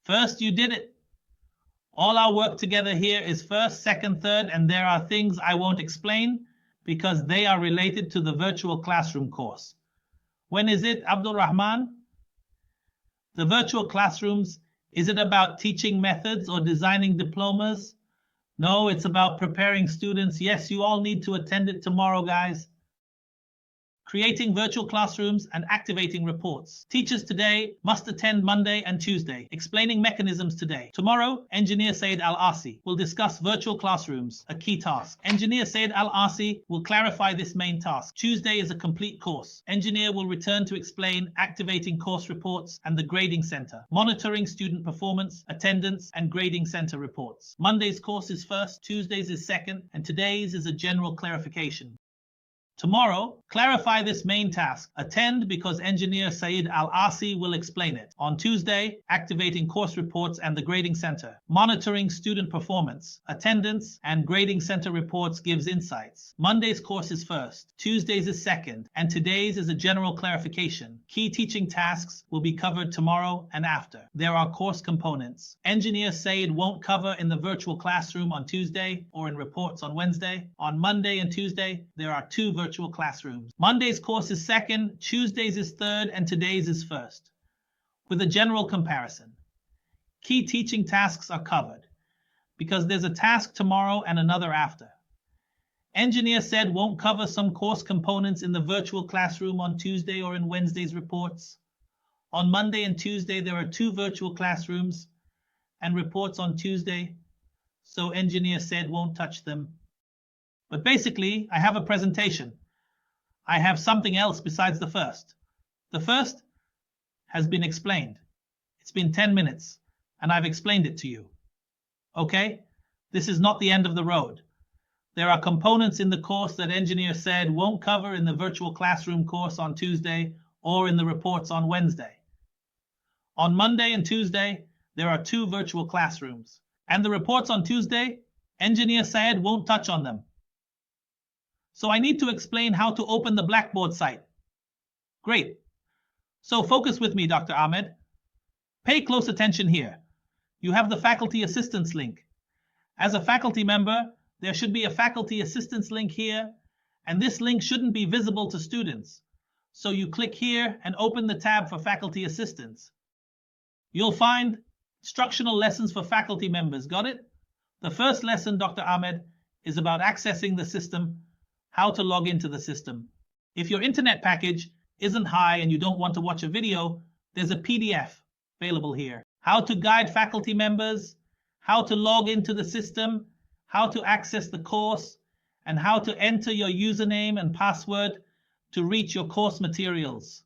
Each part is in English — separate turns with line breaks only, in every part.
First, you did it. All our work together here is first, second, third, and there are things I won't explain because they are related to the virtual classroom course. When is it, Abdul Rahman? The virtual classrooms, is it about teaching methods or designing diplomas? No, it's about preparing students. Yes, you all need to attend it tomorrow, guys. Creating virtual classrooms and activating reports. Teachers today must attend Monday and Tuesday. Explaining mechanisms today. Tomorrow, Engineer Said Al-Asi will discuss virtual classrooms, a key task. Engineer Said Al-Asi will clarify this main task. Tuesday is a complete course. Engineer will return to explain activating course reports and the grading center. Monitoring student performance, attendance, and grading center reports. Monday's course is first, Tuesday's is second, and today's is a general clarification. Tomorrow, clarify this main task. Attend because Engineer Saeed Al-Asi will explain it. On Tuesday, activating course reports and the grading center. Monitoring student performance, attendance, and grading center reports gives insights. Monday's course is first, Tuesday's is second, and today's is a general clarification. Key teaching tasks will be covered tomorrow and after. There are course components. Engineer Saeed won't cover in the virtual classroom on Tuesday or in reports on Wednesday. On Monday and Tuesday, there are two virtual classrooms. Monday's course is second, Tuesday's is third, and today's is first, with a general comparison. Key teaching tasks are covered because there's a task tomorrow and another after. Engineer said won't cover some course components in the virtual classroom on Tuesday or in Wednesday's reports. On Monday and Tuesday, there are two virtual classrooms and reports on Tuesday, so engineer said won't touch them. But basically, I have a presentation. I have something else besides the first. The first has been explained. It's been 10 minutes, and I've explained it to you. Okay? This is not the end of the road. There are components in the course that engineer said won't cover in the virtual classroom course on Tuesday or in the reports on Wednesday. On Monday and Tuesday, there are two virtual classrooms. And the reports on Tuesday, engineer said won't touch on them. So I need to explain how to open the Blackboard site. Great. So focus with me, Dr. Ahmed. Pay close attention here. You have the faculty assistance link. As a faculty member, there should be a faculty assistance link here, and this link shouldn't be visible to students. So you click here and open the tab for faculty assistance. You'll find instructional lessons for faculty members. Got it? The first lesson, Dr. Ahmed, is about accessing the system, how to log into the system. If your internet package isn't high and you don't want to watch a video, there's a PDF available here. How to guide faculty members, how to log into the system, how to access the course, and how to enter your username and password to reach your course materials.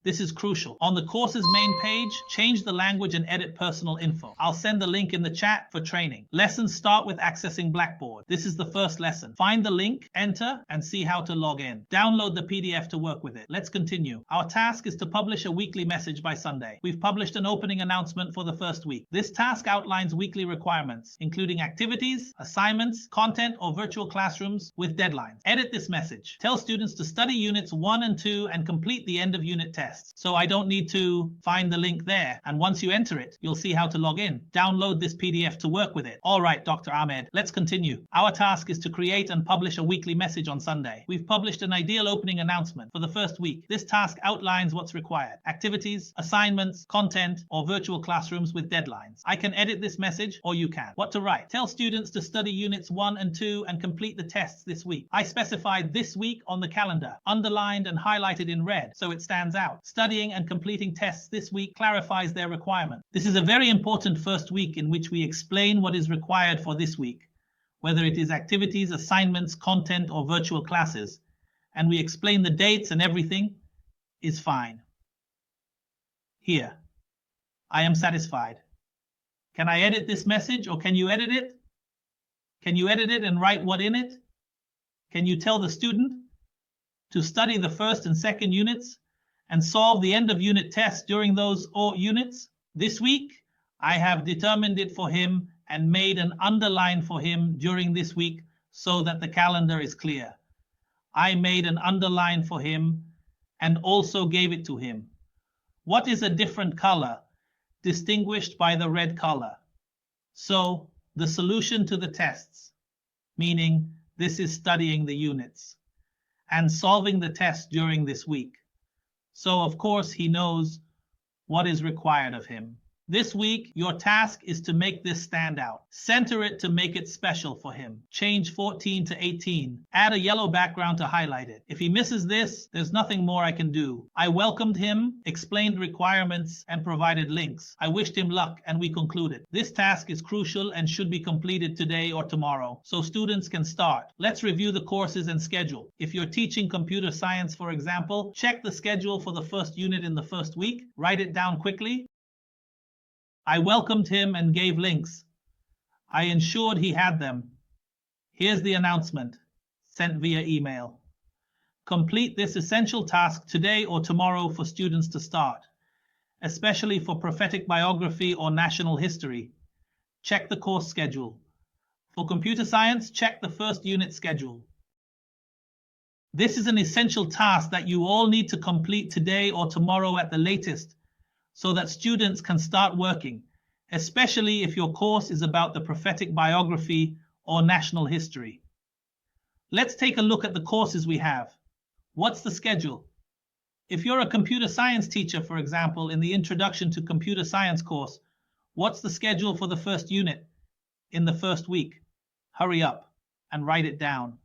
This is crucial. On the course's main page, change the language and edit personal info. I'll send the link in the chat for training. Lessons start with accessing Blackboard. This is the first lesson. Find the link, enter, and see how to log in. Download the PDF to work with it. Let's continue. Our task is to publish a weekly message by Sunday. We've published an opening announcement for the first week. This task outlines weekly requirements, including activities, assignments, content, or virtual classrooms with deadlines. Edit this message. Tell students to study units 1 and 2 and complete the end of unit test. So I don't need to find the link there. And once you enter it, you'll see how to log in. Download this PDF to work with it. All right, Dr. Ahmed, let's continue. Our task is to create and publish a weekly message on Sunday. We've published an ideal opening announcement for the first week. This task outlines what's required: activities, assignments, content, or virtual classrooms with deadlines. I can edit this message, or you can. What to write? Tell students to study units 1 and 2 and complete the tests this week. I specified this week on the calendar, underlined and highlighted in red, so it stands out. Studying and completing tests this week clarifies their requirement. This is a very important first week in which we explain what is required for this week, whether it is activities, assignments, content, or virtual classes, and we explain the dates and everything is fine. Here, I am satisfied. Can I edit this message, or can you edit it? Can you edit it and write what in it? Can you tell the student to study the first and second units and solve the end of unit tests during those units? This week, I have determined it for him and made an underline for him during this week so that the calendar is clear. I made an underline for him and also gave it to him. What is a different color? distinguished by the red color. So the solution to the tests, meaning this is studying the units and solving the test during this week. So of course he knows what is required of him. This week, your task is to make this stand out. Center it to make it special for him. Change 14 to 18. Add a yellow background to highlight it. If he misses this, there's nothing more I can do. I welcomed him, explained requirements, and provided links. I wished him luck, and we concluded. This task is crucial and should be completed today or tomorrow, so students can start. Let's review the courses and schedule. If you're teaching computer science, for example, check the schedule for the first unit in the first week. Write it down quickly. I welcomed him and gave links. I ensured he had them. Here's the announcement, sent via email. Complete this essential task today or tomorrow for students to start, especially for prophetic biography or national history. Check the course schedule. For computer science, check the first unit schedule. This is an essential task that you all need to complete today or tomorrow at the latest, so that students can start working, especially if your course is about the prophetic biography or national history. Let's take a look at the courses we have. What's the schedule? If you're a computer science teacher, for example, in the Introduction to Computer Science course, what's the schedule for the first unit in the first week? Hurry up and write it down.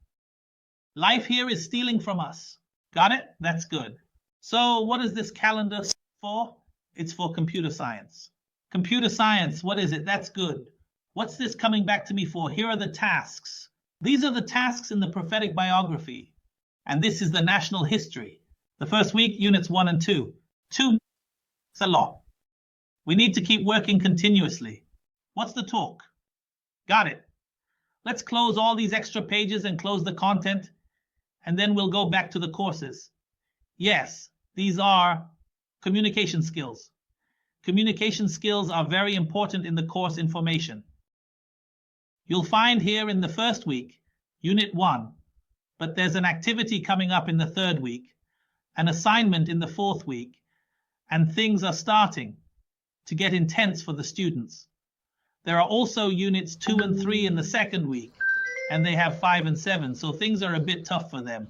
Life here is stealing from us. Got it? That's good. So what is this calendar for? It's for computer science. Computer science, what is it? That's good. What's this coming back to me for? Here are the tasks. These are the tasks in the prophetic biography. And this is the national history. The first week, units 1 and 2. 2, it's a lot. We need to keep working continuously. What's the talk? Got it. Let's close all these extra pages and close the content, and then we'll go back to the courses. Yes, these are communication skills. Communication skills are very important in the course information. You'll find here in the first week, Unit 1, but there's an activity coming up in the third week, an assignment in the fourth week, and things are starting to get intense for the students. There are also Units 2 and 3 in the second week, and they have 5 and 7, so things are a bit tough for them.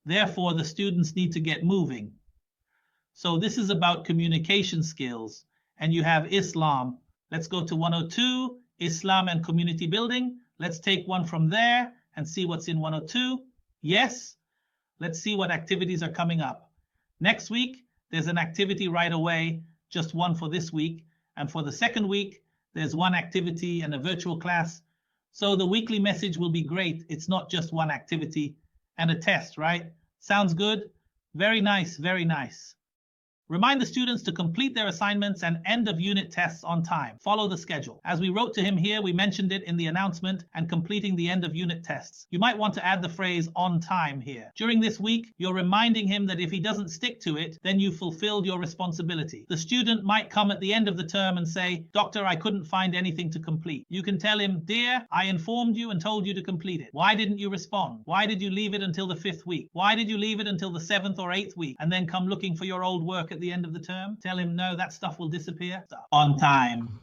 Therefore, the students need to get moving. So this is about communication skills, and you have Islam. Let's go to 102, Islam and community building. Let's take one from there and see what's in 102. Yes, let's see what activities are coming up. Next week, there's an activity right away, just one for this week. And for the second week, there's one activity and a virtual class. So the weekly message will be great. It's not just one activity and a test, right? Sounds good? Very nice, very nice. Remind the students to complete their assignments and end-of-unit tests on time. Follow the schedule. As we wrote to him here, we mentioned it in the announcement and completing the end-of-unit tests. You might want to add the phrase on time here. During this week, you're reminding him that if he doesn't stick to it, then you fulfilled your responsibility. The student might come at the end of the term and say, "Doctor, I couldn't find anything to complete." You can tell him, "Dear, I informed you and told you to complete it. Why didn't you respond? Why did you leave it until the 5th week? Why did you leave it until the 7th or 8th week and then come looking for your old work at the end of the term?" Tell him, no, that stuff will disappear. On time.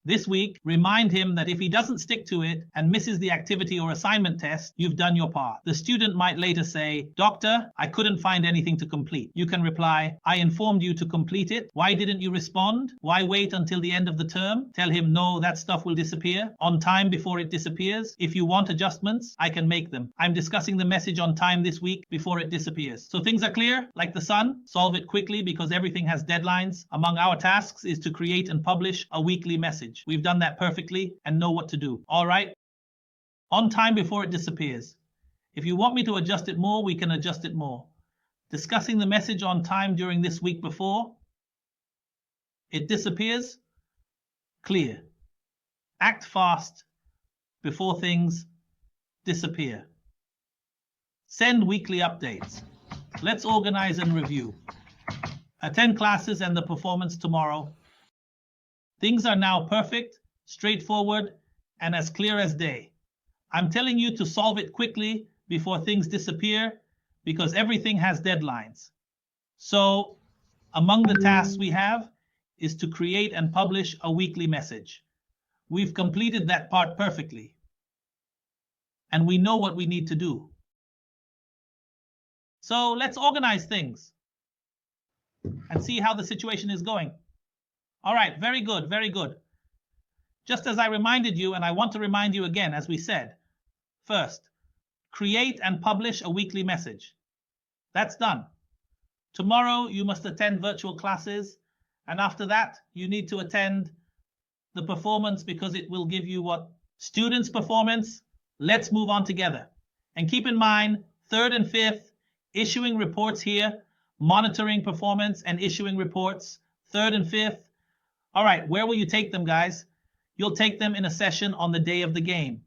This week, remind him that if he doesn't stick to it and misses the activity or assignment test, you've done your part. The student might later say, "Doctor, I couldn't find anything to complete." You can reply, "I informed you to complete it. Why didn't you respond? Why wait until the end of the term?" Tell him, no, that stuff will disappear on time before it disappears. If you want adjustments, I can make them. I'm discussing the message on time this week before it disappears. So things are clear, like the sun. Solve it quickly because everything has deadlines. Among our tasks is to create and publish a weekly message. We've done that perfectly and know what to do. All right? On time before it disappears. If you want me to adjust it more, we can adjust it more. Discussing the message on time during this week before it disappears. Clear. Act fast before things disappear. Send weekly updates. Let's organize and review. Attend classes and the performance tomorrow. Things are now perfect, straightforward, and as clear as day. I'm telling you to solve it quickly before things disappear because everything has deadlines. So, among the tasks we have is to create and publish a weekly message. We've completed that part perfectly. And we know what we need to do. So let's organize things and see how the situation is going. All right, very good, very good. Just as I reminded you, and I want to remind you again, as we said, first, create and publish a weekly message. That's done. Tomorrow, you must attend virtual classes. And after that, you need to attend the performance because it will give you what? Students' performance. Let's move on together. And keep in mind, third and fifth, issuing reports here, monitoring performance and issuing reports, third and fifth. All right, where will you take them, guys? You'll take them in a session on the day of the game.